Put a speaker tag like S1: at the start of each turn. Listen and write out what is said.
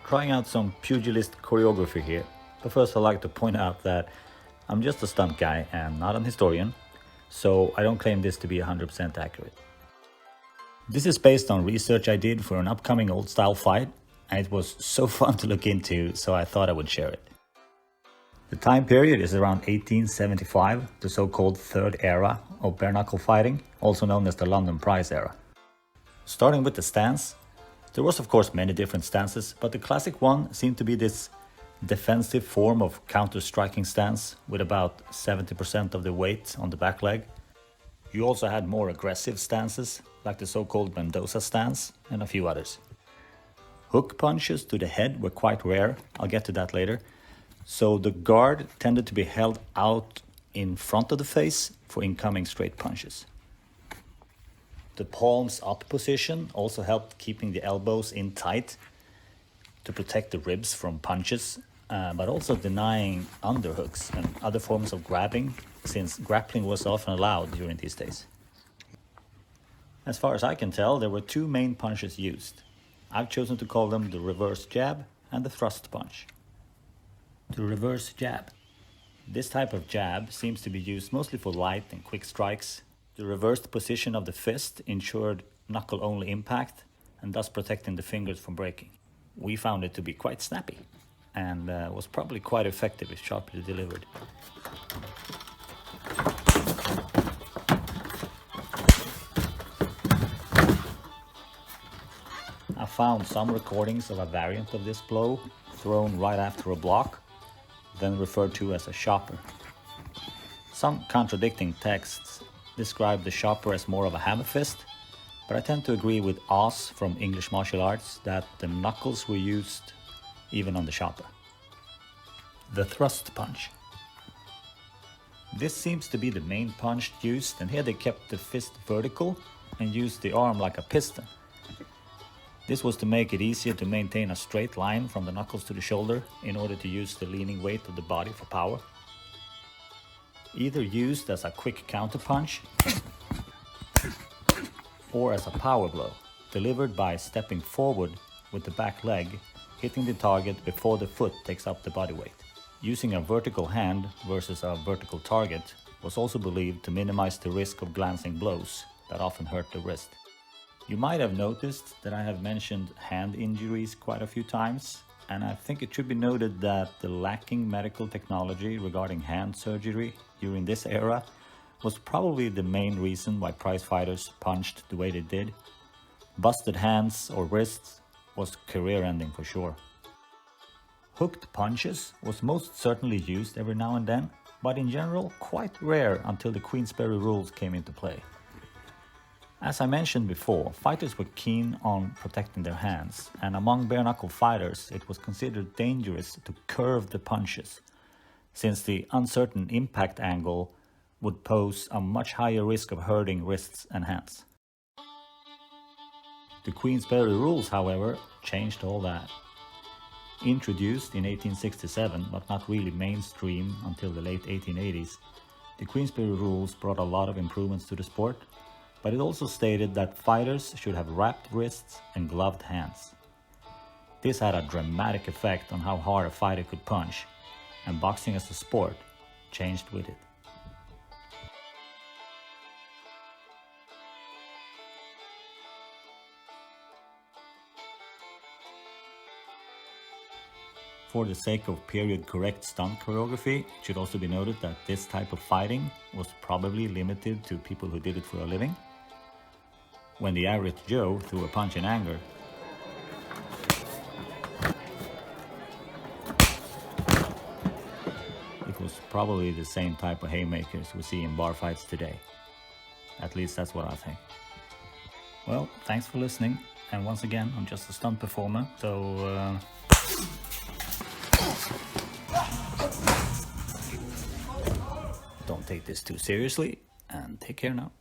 S1: Trying out some pugilist choreography here, but first I'd like to point out that I'm just a stunt guy and not an historian, so I don't claim this to be 100% accurate. This is based on research I did for an upcoming old style fight, and it was so fun to look into, so I thought I would share it. The time period is around 1875, the so-called third era of bare knuckle fighting, also known as the London Prize era. Starting with the stance, there was of course many different stances, but the classic one seemed to be this defensive form of counter-striking stance with about 70% of the weight on the back leg. You also had more aggressive stances, like the so-called Mendoza stance and a few others. Hook punches to the head were quite rare, I'll get to that later, so the guard tended to be held out in front of the face for incoming straight punches. The palms up position also helped keeping the elbows in tight to protect the ribs from punches, but also denying underhooks and other forms of grabbing, since grappling was often allowed during these days. As far as I can tell, there were two main punches used. I've chosen to call them the reverse jab and the thrust punch. The reverse jab. This type of jab seems to be used mostly for light and quick strikes. The reversed position of the fist ensured knuckle-only impact and thus protecting the fingers from breaking. We found it to be quite snappy and was probably quite effective if sharply delivered. I found some recordings of a variant of this blow thrown right after a block, then referred to as a chopper. Some contradicting texts describe the chopper as more of a hammer fist, but I tend to agree with Oz from English martial arts that the knuckles were used even on the chopper. The thrust punch. This seems to be the main punch used, and here they kept the fist vertical and used the arm like a piston. This was to make it easier to maintain a straight line from the knuckles to the shoulder in order to use the leaning weight of the body for power. Either used as a quick counter punch or as a power blow, delivered by stepping forward with the back leg, hitting the target before the foot takes up the body weight. Using a vertical hand versus a vertical target was also believed to minimize the risk of glancing blows that often hurt the wrist. You might have noticed that I have mentioned hand injuries quite a few times, and I think it should be noted that the lacking medical technology regarding hand surgery during this era was probably the main reason why prize fighters punched the way they did. Busted hands or wrists was career-ending for sure. Hooked punches was most certainly used every now and then, but in general quite rare until the Queensberry rules came into play. As I mentioned before, fighters were keen on protecting their hands, and among bare-knuckle fighters it was considered dangerous to curve the punches, since the uncertain impact angle would pose a much higher risk of hurting wrists and hands. The Queensberry rules, however, changed all that. Introduced in 1867, but not really mainstream until the late 1880s, the Queensberry rules brought a lot of improvements to the sport, but it also stated that fighters should have wrapped wrists and gloved hands. This had a dramatic effect on how hard a fighter could punch, and boxing as a sport changed with it. For the sake of period-correct stunt choreography, it should also be noted that this type of fighting was probably limited to people who did it for a living. When the average Joe threw a punch in anger, it was probably the same type of haymakers we see in bar fights today. At least that's what I think. Well, thanks for listening, and once again, I'm just a stunt performer, so don't take this too seriously, and take care now.